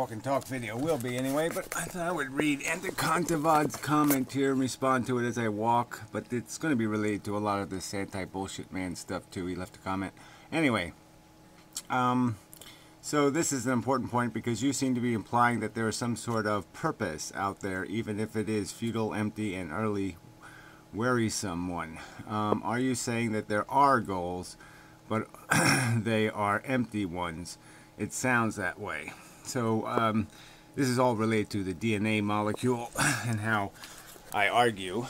walk and talk video will be anyway, but I thought I would read Antikantavad's comment here and respond to it as I walk, but it's going to be related to a lot of this anti-bullshit man stuff too. He left a comment. Anyway, so this is an important point because you seem to be implying that there is some sort of purpose out there, even if it is futile, empty, and utterly wearisome one. Are you saying that there are goals, but they are empty ones? It sounds that way. So this is all related to the DNA molecule and how I argue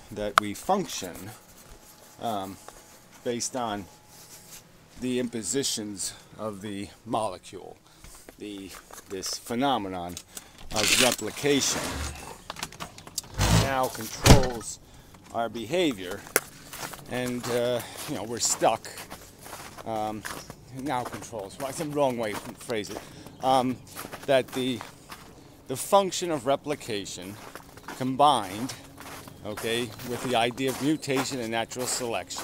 that we function based on the impositions of the molecule, this phenomenon of replication now controls our behavior, and we're stuck. Now controls. Well, it's the wrong way to phrase it. That the function of replication combined, okay, with the idea of mutation and natural selection,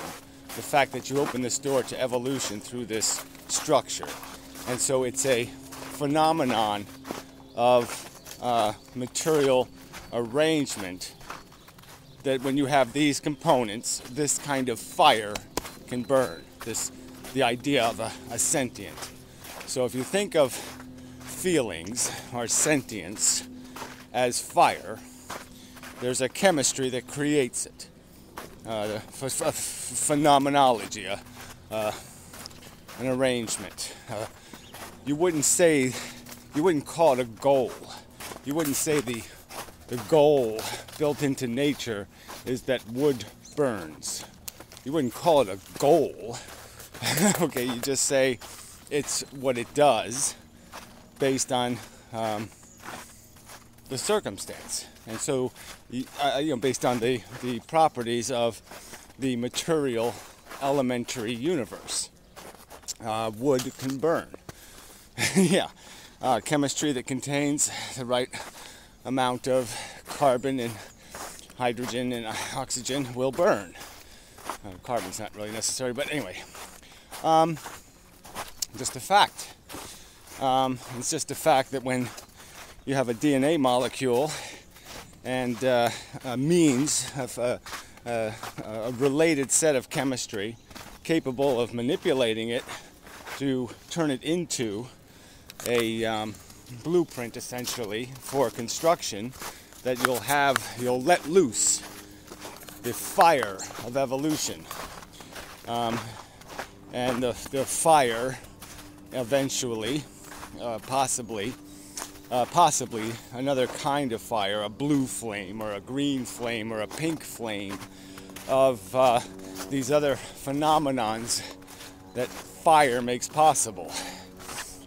the fact that you open this door to evolution through this structure, and so it's a phenomenon of material arrangement that when you have these components, this kind of fire can burn. The idea of a sentient. So if you think of feelings or sentience as fire, there's a chemistry that creates it. Phenomenology, an arrangement. You wouldn't call it a goal. You wouldn't say the goal built into nature is that wood burns. You wouldn't call it a goal. Okay, you just say it's what it does based on the circumstance, and so based on the properties of the material elementary universe. Wood can burn. Yeah, chemistry that contains the right amount of carbon and hydrogen and oxygen will burn. Carbon's not really necessary, but anyway. Just a fact. It's just a fact that when you have a DNA molecule and a means of a related set of chemistry capable of manipulating it to turn it into a blueprint, essentially, for construction, that you'll let loose the fire of evolution. And the fire eventually, possibly another kind of fire, a blue flame or a green flame or a pink flame of these other phenomenons that fire makes possible.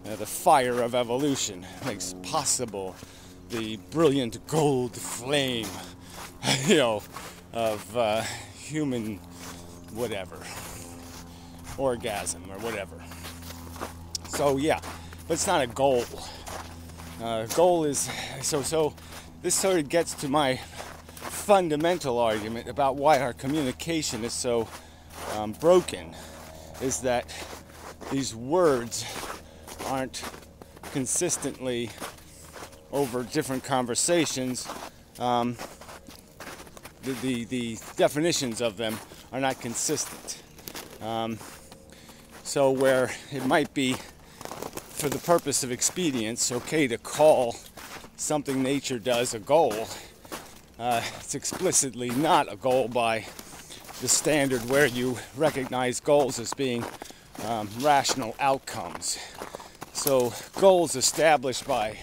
The fire of evolution makes possible the brilliant gold flame, of human whatever. Orgasm or whatever. So yeah, but it's not a goal. Goal is so this sort of gets to my fundamental argument about why our communication is so broken, is that these words aren't consistently over different conversations. The definitions of them are not consistent. So where it might be, for the purpose of expedience, okay to call something nature does a goal, it's explicitly not a goal by the standard where you recognize goals as being rational outcomes. So goals established by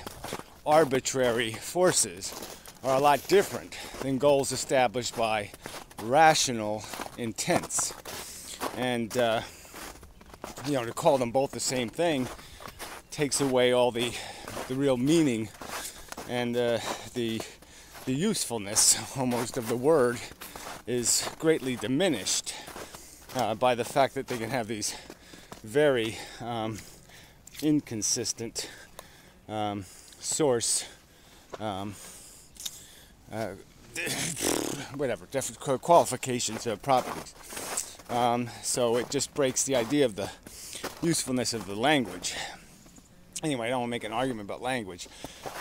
arbitrary forces are a lot different than goals established by rational intents. And to call them both the same thing takes away all the real meaning and the usefulness almost of the word is greatly diminished by the fact that they can have these very inconsistent source different qualifications of properties. So it just breaks the idea of the usefulness of the language. Anyway, I don't want to make an argument about language,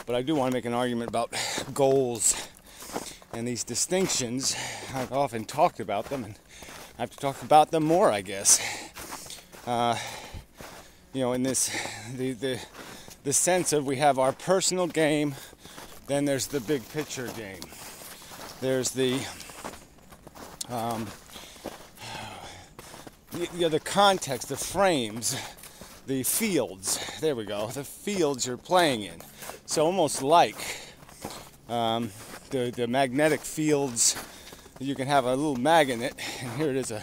but I do want to make an argument about goals and these distinctions. I've often talked about them, and I have to talk about them more, I guess. In this, the sense of we have our personal game, then there's the big picture game. There's the context, the frames, the fields. There we go. The fields you're playing in. So almost like the magnetic fields. You can have a little magnet, and here's a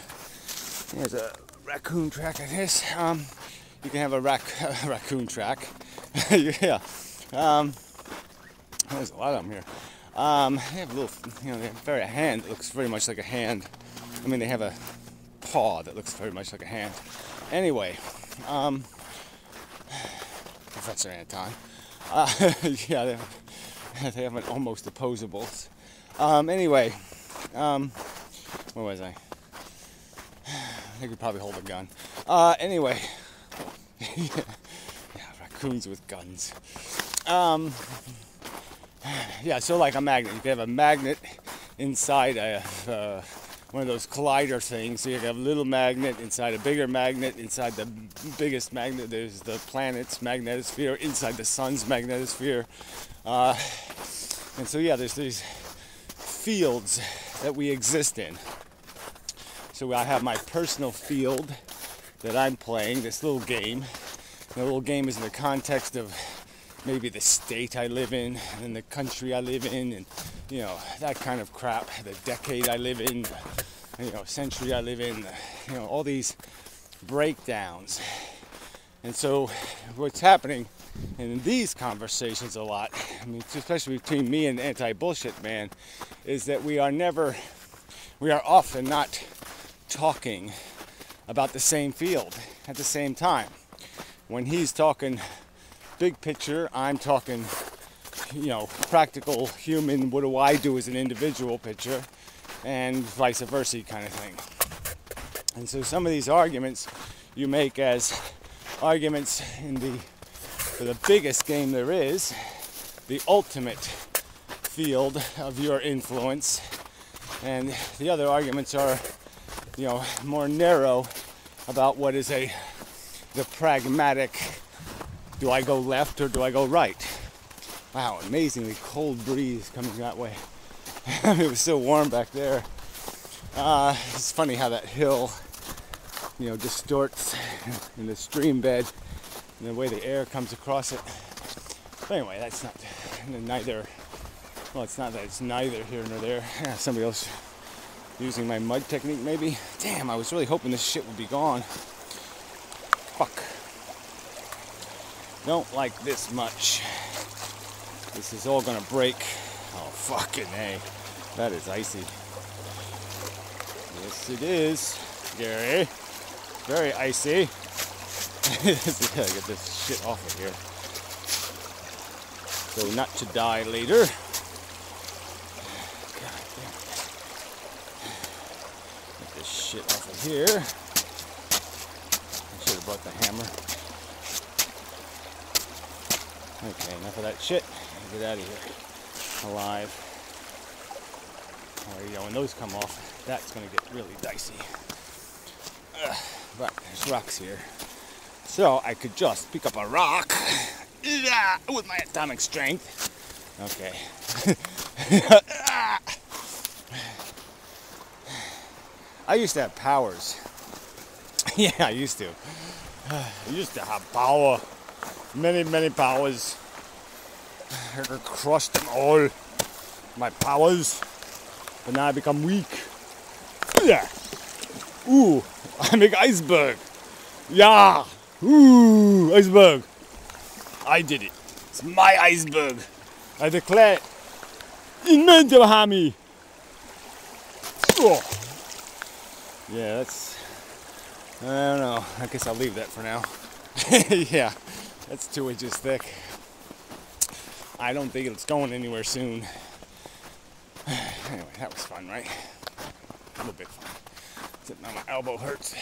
raccoon track of this. You can have a raccoon track. Yeah. There's a lot of them here. They have a little, they have a hand that looks very much like a hand. I mean, they have a paw that looks very much like a hand. Anyway, Professor Anton. Yeah, they have an almost opposables. Anyway, where was I? They could probably hold a gun. Anyway, yeah, raccoons with guns. Yeah, so like a magnet. You can have a magnet inside one of those collider things. So you have a little magnet inside a bigger magnet. Inside the biggest magnet, there's the planet's magnetosphere. Inside the sun's magnetosphere. And so, yeah, there's these fields that we exist in. So I have my personal field that I'm playing, this little game. The little game is in the context of maybe the state I live in, and the country I live in, and, that kind of crap. The decade I live in, century I live in, all these breakdowns. And so what's happening in these conversations a lot, I mean, especially between me and Anti-Bullshit Man, is that we are often not talking about the same field at the same time. When he's talking big picture, I'm talking, practical human, what do I do as an individual picture, and vice versa kind of thing. And so some of these arguments you make as arguments for the biggest game there is, the ultimate field of your influence, and the other arguments are, more narrow about what is the pragmatic, do I go left or do I go right? Wow, amazingly cold breeze coming that way. It was so warm back there. It's funny how that hill, distorts in the stream bed and the way the air comes across it. But anyway, that's it's not that it's neither here nor there. Yeah, somebody else using my mud technique maybe. Damn, I was really hoping this shit would be gone. Fuck. Don't like this much. This is all gonna break. Oh, fucking A. That is icy. Yes, it is, Gary. Very icy. Gotta get this shit off of here. So not to die later. God damn it. Get this shit off of here. I should have brought the hammer. Okay, enough of that shit. Get out of here. Alive. When those come off, that's going to get really dicey. But there's rocks here. So I could just pick up a rock with my atomic strength. Okay. I used to have powers. Yeah, I used to. I used to have power. Many, many powers. I could crush them all. My powers. But now I become weak. Yeah. Ooh, I make iceberg. Yeah. Ooh, iceberg. I did it. It's my iceberg. I declare it. Inmendham. Oh. Yeah, that's... I don't know. I guess I'll leave that for now. Yeah, that's 2 inches thick. I don't think it's going anywhere soon. Anyway, that was fun, right? A little bit fun. Except now my elbow hurts.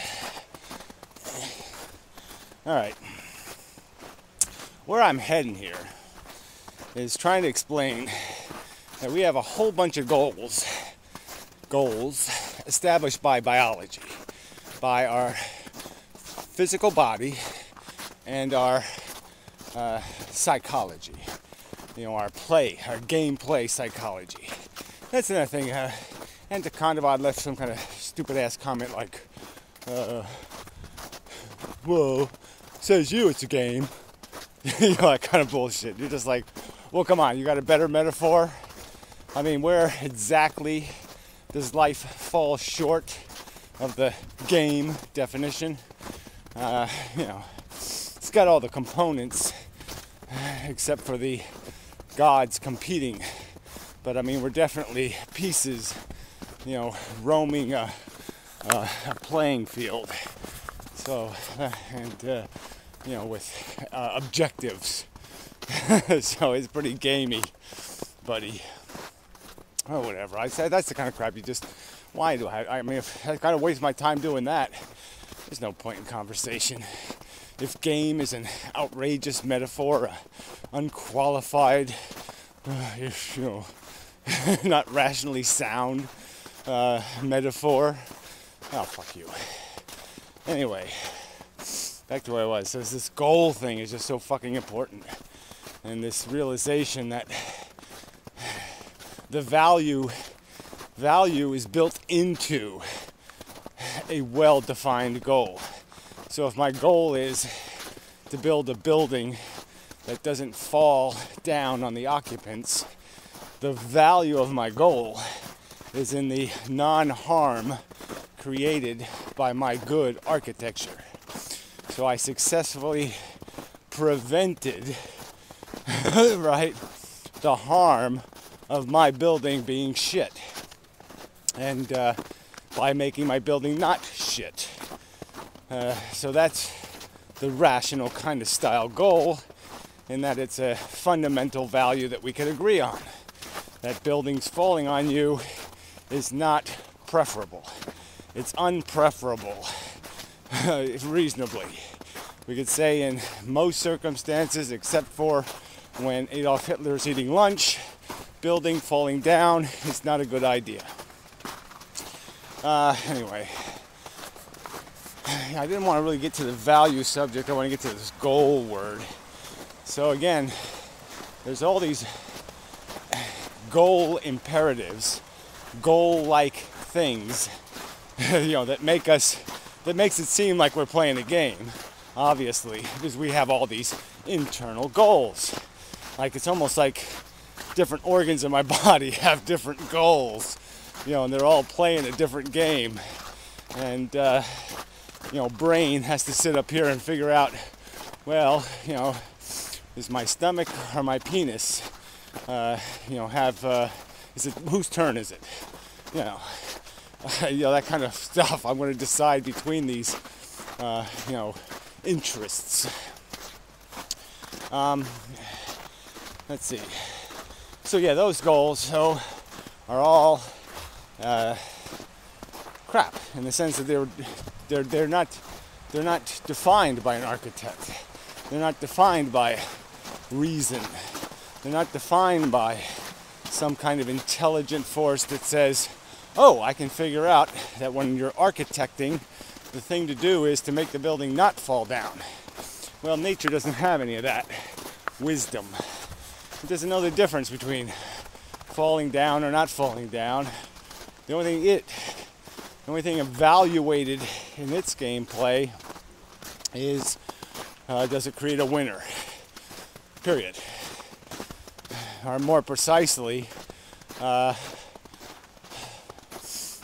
Alright. where I'm heading here is trying to explain that we have a whole bunch of goals established by biology, by our physical body and our psychology, our gameplay psychology. That's another thing. And to Kondavad left some kind of stupid ass comment like, whoa, says you it's a game. That kind of bullshit. You're just like, well, come on, you got a better metaphor? I mean, where exactly does life fall short of the game definition? It's got all the components except for the gods competing. But I mean, we're definitely pieces, roaming a playing field. So, with objectives. So it's pretty gamey, buddy. Oh, whatever. I said that's the kind of crap you just. Why do I mean, if I gotta waste my time doing that, there's no point in conversation. If game is an outrageous metaphor, unqualified, not rationally sound metaphor, oh, fuck you. Anyway, back to where I was. So this goal thing is just so fucking important. And this realization that the value is built into a well-defined goal. So if my goal is to build a building that doesn't fall down on the occupants, the value of my goal is in the non-harm created by my good architecture. So I successfully prevented, right, the harm of my building being shit. And by making my building not shit. So that's the rational kind of style goal, in that it's a fundamental value that we could agree on. That buildings falling on you is not preferable. It's unpreferable, reasonably. We could say in most circumstances, except for when Adolf Hitler is eating lunch, building falling down is not a good idea. Anyway, I didn't want to really get to the value subject. I want to get to this goal word. So again, there's all these goal imperatives, goal-like things, that makes it seem like we're playing a game. Obviously, because we have all these internal goals. Like, it's almost like different organs in my body have different goals, and they're all playing a different game. And, brain has to sit up here and figure out, well, is my stomach or my penis, is it, whose turn is it? That kind of stuff. I'm going to decide between these, interests. Let's see. So yeah, those goals are all crap, in the sense that they're not defined by an architect. They're not defined by reason. They're not defined by some kind of intelligent force that says, oh, I can figure out that when you're architecting, the thing to do is to make the building not fall down. Well, nature doesn't have any of that wisdom. It doesn't know the difference between falling down or not falling down. The only thing evaluated in its gameplay is, does it create a winner? Period. Or more precisely,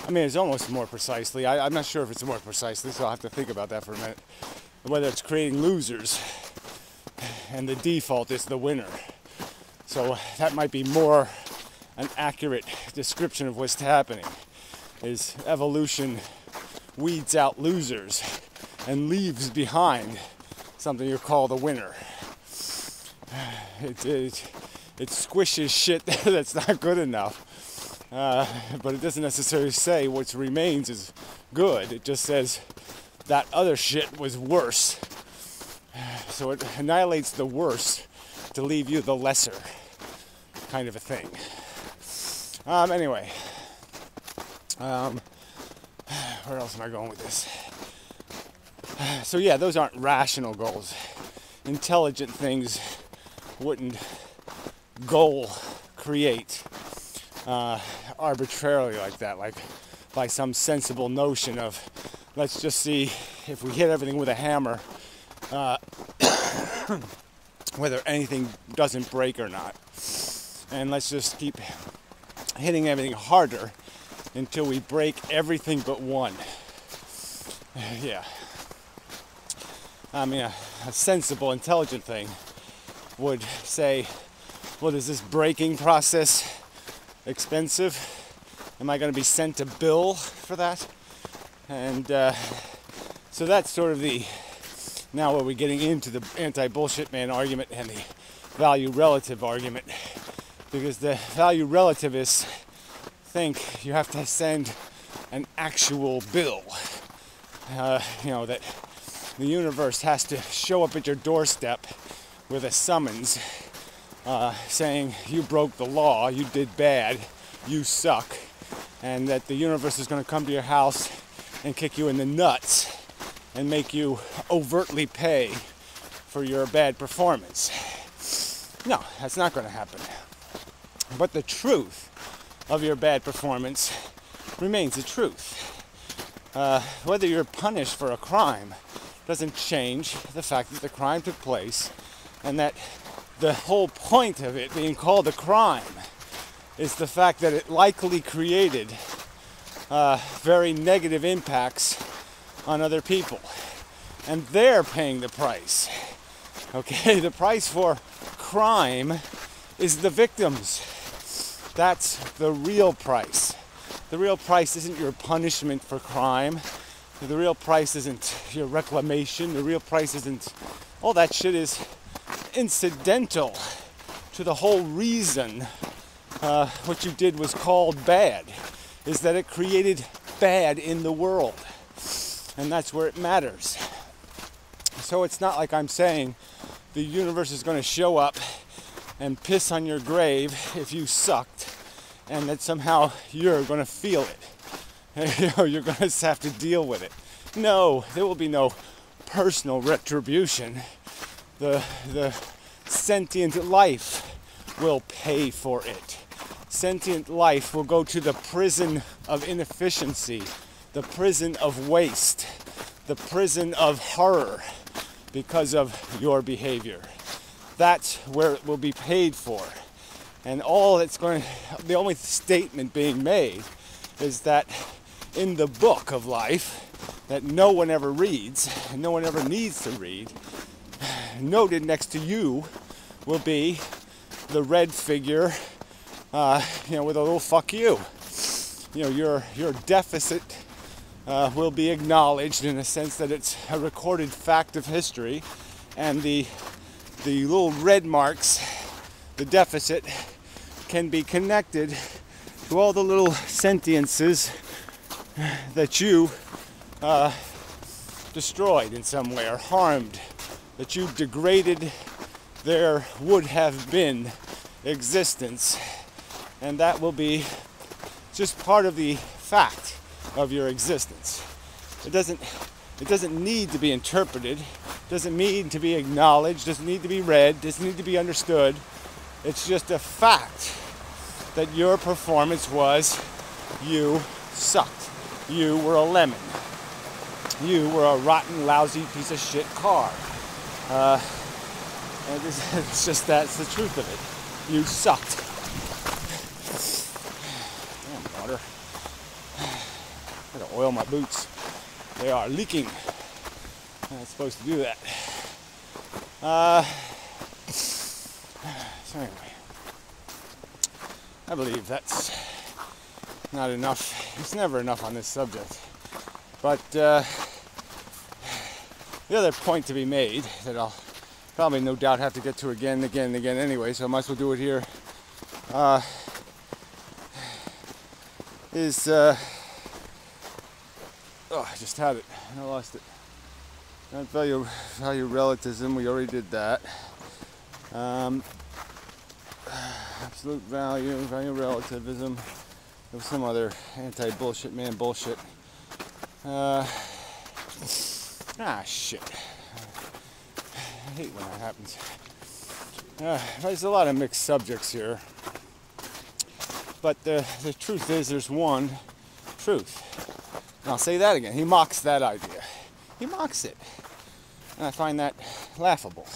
it's almost more precisely. I'm not sure if it's more precisely, so I'll have to think about that for a minute. Whether it's creating losers, and the default is the winner. So that might be more an accurate description of what's happening. Is evolution weeds out losers and leaves behind something you call the winner. It squishes shit that's not good enough. But it doesn't necessarily say what remains is good. It just says that other shit was worse. So it annihilates the worse to leave you the lesser, kind of a thing. Anyway, where else am I going with this? So yeah, those aren't rational goals. Intelligent things wouldn't goal create arbitrarily like that, like by some sensible notion of, let's just see if we hit everything with a hammer, whether anything doesn't break or not. And let's just keep hitting everything harder until we break everything but one. Yeah. I mean, a sensible, intelligent thing would say, well, is this breaking process expensive? Am I going to be sent a bill for that? And so that's sort of now where we're getting into the anti-bullshit man argument and the value relative argument. Because the value relativists think you have to send an actual bill. That the universe has to show up at your doorstep with a summons saying you broke the law, you did bad, you suck, and that the universe is going to come to your house and kick you in the nuts and make you overtly pay for your bad performance. No, that's not going to happen. But the truth of your bad performance remains the truth. Whether you're punished for a crime doesn't change the fact that the crime took place, and that the whole point of it being called a crime is the fact that it likely created very negative impacts on other people. And they're paying the price. Okay, the price for crime is the victims. That's the real price. The real price isn't your punishment for crime. The real price isn't your reclamation. The real price isn't... all that shit is incidental to the whole reason what you did was called bad, is that it created bad in the world. And that's where it matters. So it's not like I'm saying the universe is going to show up and piss on your grave if you sucked, and that somehow you're going to feel it. You're going to have to deal with it. No, there will be no personal retribution. The sentient life will pay for it. Sentient life will go to the prison of inefficiency, the prison of waste, the prison of horror because of your behavior. That's where it will be paid for. And the only statement being made is that in the book of life that no one ever reads, and no one ever needs to read, noted next to you will be the red figure, with a little fuck you. Your deficit will be acknowledged in a sense that it's a recorded fact of history, and the little red marks, the deficit, can be connected to all the little sentiences that you destroyed in some way or harmed, that you degraded their would have been existence, and that will be just part of the fact of your existence. It doesn't need to be interpreted, doesn't need to be acknowledged, doesn't need to be read, doesn't need to be understood. It's just a fact that your performance was you sucked. You were a lemon. You were a rotten, lousy piece of shit car. And it's just that's the truth of it. You sucked. Damn water. I gotta oil my boots. They are leaking. I'm not supposed to do that. So anyway, I believe that's not enough. It's never enough on this subject. But the other point to be made that I'll probably no doubt have to get to again anyway, so I might as well do it here, is I just had it and I lost it. Value relativism, we already did that. Absolute value relativism. There was some other anti-bullshit man bullshit. Shit. I hate when that happens. There's a lot of mixed subjects here. But the truth is, there's one truth. And I'll say that again. He mocks that idea. He mocks it. And I find that laughable.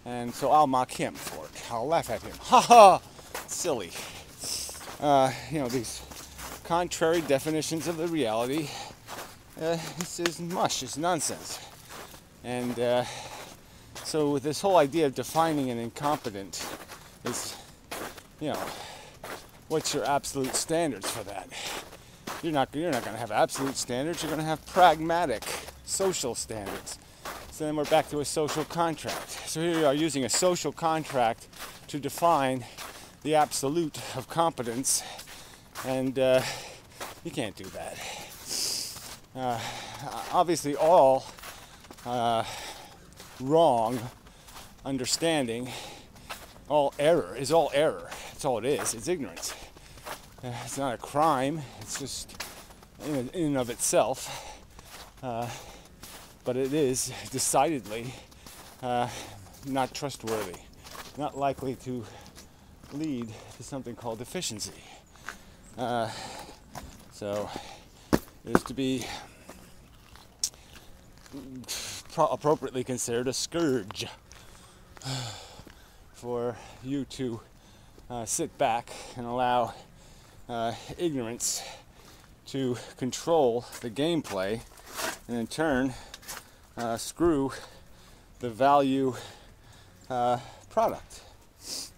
And so I'll mock him for it. I'll laugh at him. Ha ha! Silly. These contrary definitions of the reality, this is mush, it's nonsense. And so with this whole idea of defining an incompetent is, what's your absolute standards for that? You're not going to have absolute standards, you're going to have pragmatic social standards. So then we're back to a social contract. So here you are using a social contract to define the absolute of competence, and you can't do that. Obviously all wrong understanding, all error. It's all it is. It's ignorance. It's not a crime. It's just in and of itself. But it is decidedly not trustworthy, not likely to lead to something called efficiency. So it is to be appropriately considered a scourge for you to sit back and allow ignorance to control the gameplay, and in turn screw the value product,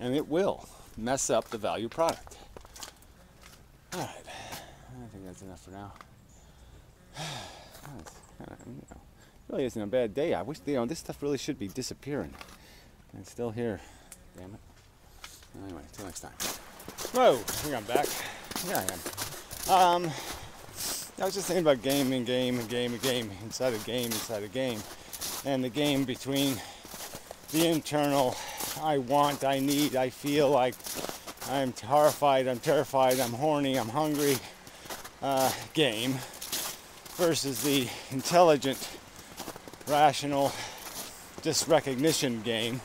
and it will mess up the value product. All right, I think that's enough for now. Really isn't a bad day. I wish this stuff really should be disappearing, and it's still here. Damn it. Anyway, till next time. Whoa, I think I'm back. Yeah, I am. I was just thinking about game inside a game, and the game between the internal I want, I need, I feel like I'm horrified, I'm terrified, I'm horny, I'm hungry game versus the intelligent, rational disrecognition game.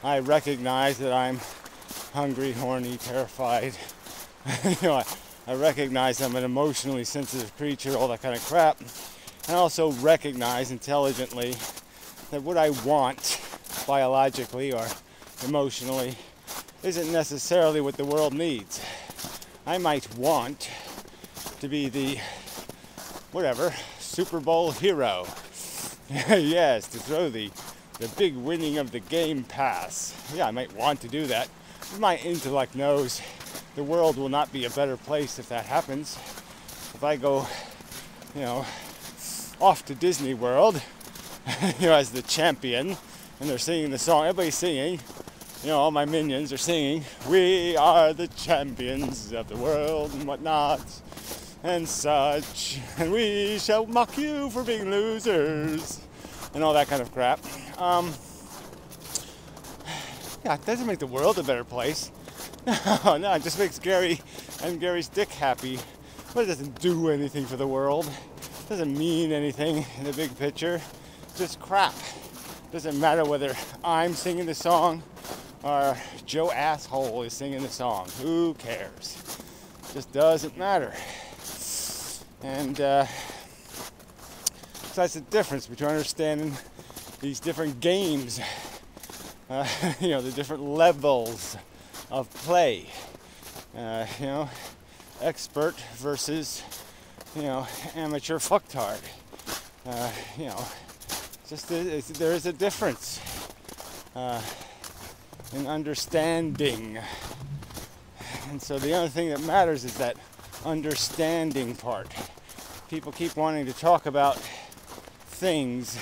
I recognize that I'm hungry, horny, terrified. I recognize I'm an emotionally sensitive creature, all that kind of crap. And I also recognize intelligently that what I want biologically or emotionally isn't necessarily what the world needs. I might want to be the Super Bowl hero. Yes, to throw the big winning of the game pass. Yeah, I might want to do that. My intellect knows the world will not be a better place if that happens. If I go, off to Disney World, as the champion, and they're singing the song, everybody's singing, all my minions are singing, "We are the champions of the world," and whatnot, and such, and we shall mock you for being losers, and all that kind of crap. It doesn't make the world a better place. No, it just makes Gary and Gary's dick happy. But it doesn't do anything for the world. It doesn't mean anything in the big picture. It's just crap. It doesn't matter whether I'm singing the song or Joe Asshole is singing the song. Who cares? It just doesn't matter. And so that's the difference between understanding these different games. The different levels of play, expert versus, amateur fucktard. There is a difference in understanding, and so the only thing that matters is that understanding part. People keep wanting to talk about things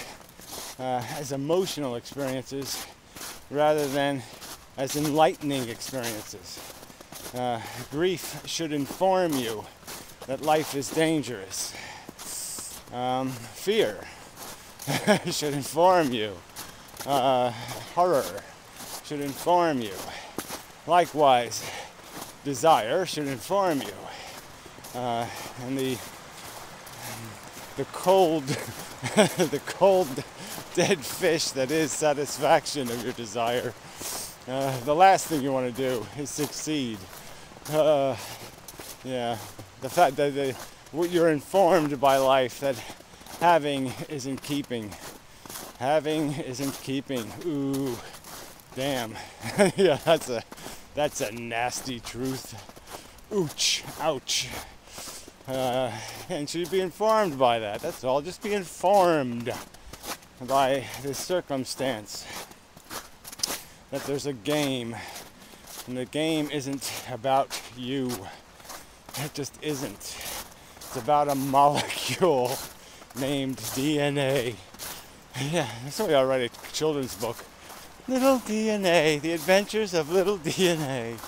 as emotional experiences rather than as enlightening experiences. Grief should inform you that life is dangerous. Fear should inform you. Horror should inform you. Likewise, desire should inform you. And the cold, the cold dead fish that is satisfaction of your desire. The last thing you want to do is succeed. Yeah, the fact that you're informed by life that having isn't keeping. Having isn't keeping. Ooh, damn. Yeah, that's a nasty truth. Ouch, ouch. And should be informed by that. That's all. Just be informed by this circumstance that there's a game, and the game isn't about you. It just isn't. It's about a molecule named DNA. Yeah, somebody ought to write a children's book. Little DNA, the adventures of little DNA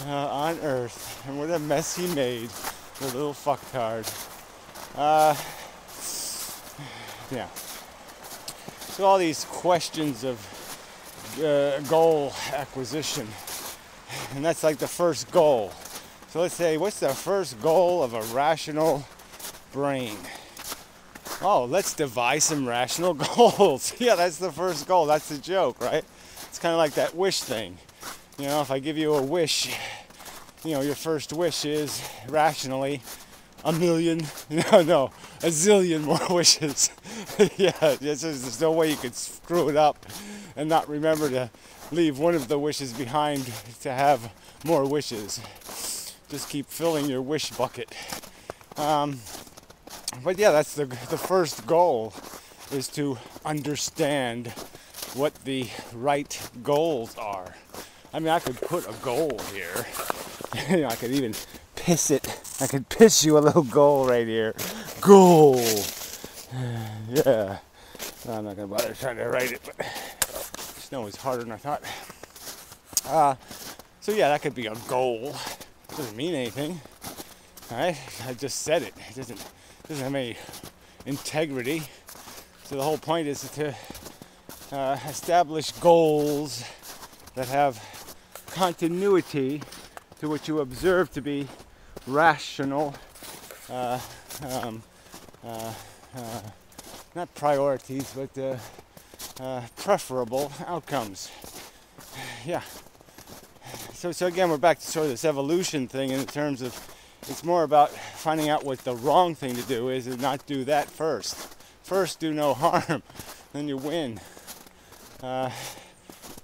on Earth, and what a mess he made, the little fucktard. Yeah. So all these questions of goal acquisition, and that's like the first goal. So let's say, what's the first goal of a rational brain? Oh, let's devise some rational goals. Yeah, that's the first goal. That's the joke, right? It's kind of like that wish thing. You know, if I give you a wish, you know, your first wish is rationally a million, no, a zillion more wishes. Yeah, there's no way you could screw it up and not remember to leave one of the wishes behind to have more wishes. Just keep filling your wish bucket. But yeah, that's the first goal, is to understand what the right goals are. I mean, I could put a goal here. You know, I could even piss it. I could piss you a little goal right here. Goal. Yeah. No, I'm not going to bother trying to write it, but snow is harder than I thought. So yeah, that could be a goal. It doesn't mean anything. Alright? I just said it. It doesn't have any integrity. So the whole point is to establish goals that have continuity to what you observe to be rational, not priorities, but preferable outcomes. Yeah. So again, we're back to sort of this evolution thing in terms of, it's more about finding out what the wrong thing to do is and not do that first. First, do no harm, then you win.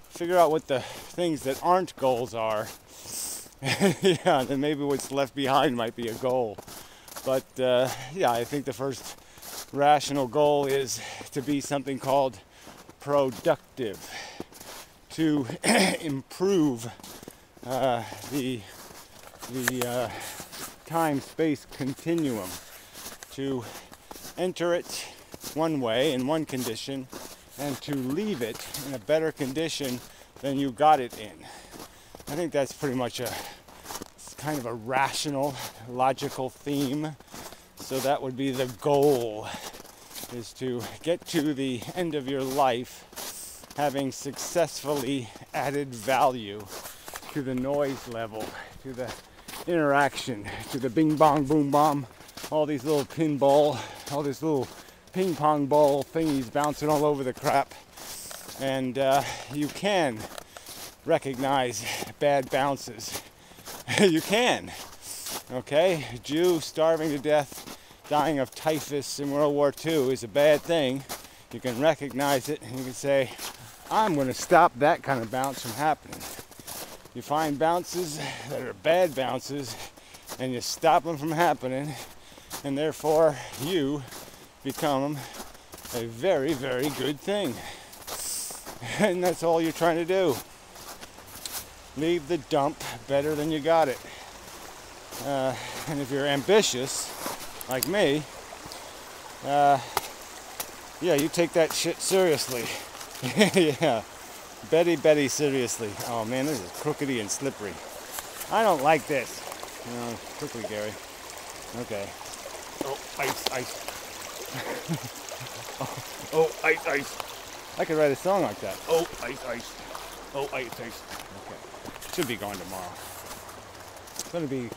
Figure out what the things that aren't goals are. Yeah, then maybe what's left behind might be a goal. But yeah, I think the first rational goal is to be something called productive, to improve the time-space continuum, to enter it one way in one condition and to leave it in a better condition than you got it in. I think that's pretty much it's kind of a rational, logical theme. So that would be the goal, is to get to the end of your life having successfully added value to the noise level, to the interaction, to the bing bong boom bomb, all these little pinball, all these little ping pong ball thingies bouncing all over the crap. And you can recognize bad bounces. You can. Okay? A Jew starving to death, dying of typhus in World War II is a bad thing. You can recognize it and you can say, I'm going to stop that kind of bounce from happening. You find bounces that are bad bounces and you stop them from happening, and therefore you become a very, very good thing. And that's all you're trying to do. Leave the dump better than you got it. And if you're ambitious, like me, yeah, you take that shit seriously. Yeah. Betty, seriously. Oh man, this is crookedy and slippery. I don't like this. No, quickly, Gary. Okay. Oh, ice. Oh, ice, ice. I could write a song like that. Oh, ice, ice. Oh, ice, ice. Okay. Should be going tomorrow. It's going to be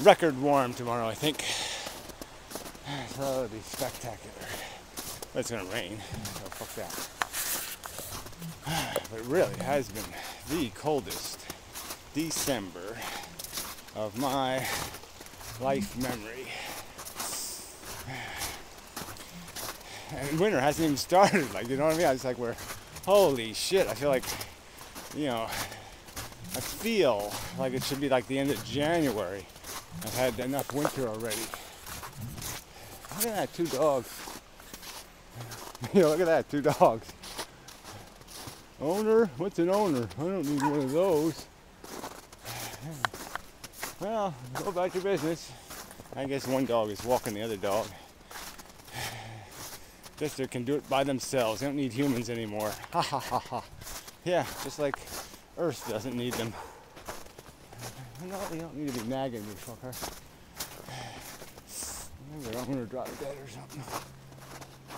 record warm tomorrow, I think. So that'll be spectacular. But it's going to rain, so fuck that. But it really has been the coldest December of my life memory. And winter hasn't even started, like, you know what I mean? I was like, holy shit, I feel like, you know, I feel like it should be like the end of January. I've had enough winter already. Look at that, 2 dogs. Look at that, 2 dogs. Owner? What's an owner? I don't need one of those. Well, go about your business. I guess one dog is walking the other dog. Just they can do it by themselves. They don't need humans anymore. Ha ha ha ha. Yeah, just like Earth doesn't need them. No, you don't need to be nagging me, fucker. Maybe I'm gonna drop dead or something.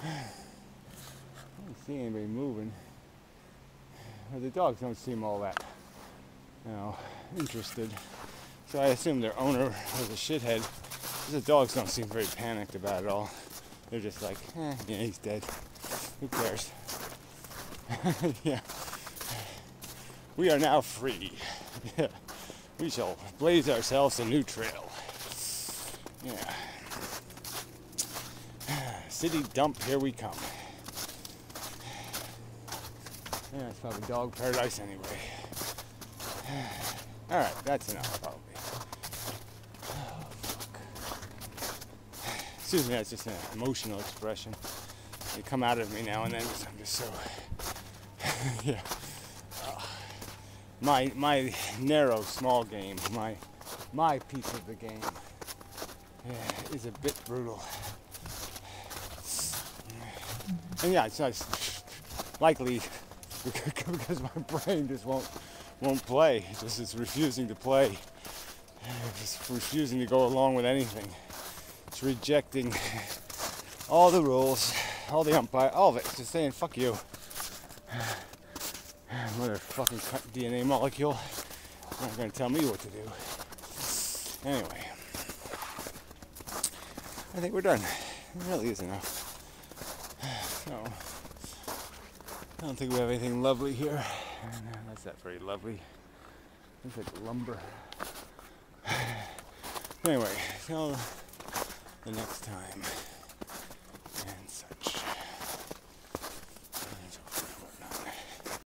I don't see anybody moving. Well, the dogs don't seem all that, interested. So I assume their owner was a shithead. The dogs don't seem very panicked about it all. They're just like, yeah, he's dead. Who cares? Yeah. We are now free. Yeah. We shall blaze ourselves a new trail. Yeah. City dump, here we come. Yeah, it's probably dog paradise anyway. Alright, that's enough probably. Oh, fuck. Excuse me, that's just an emotional expression. They come out of me now and then because I'm just so... yeah. My narrow, small game, my piece of the game is a bit brutal. And yeah, it's not likely because my brain just won't play. It's refusing to play. It's refusing to go along with anything. It's rejecting all the rules, all the umpire, all of it. It's just saying, fuck you. Motherfucking DNA molecule. You're not gonna tell me what to do. Anyway. I think we're done. It really is enough. So, I don't think we have anything lovely here. That's not very lovely. Looks like lumber. Anyway, till the next time.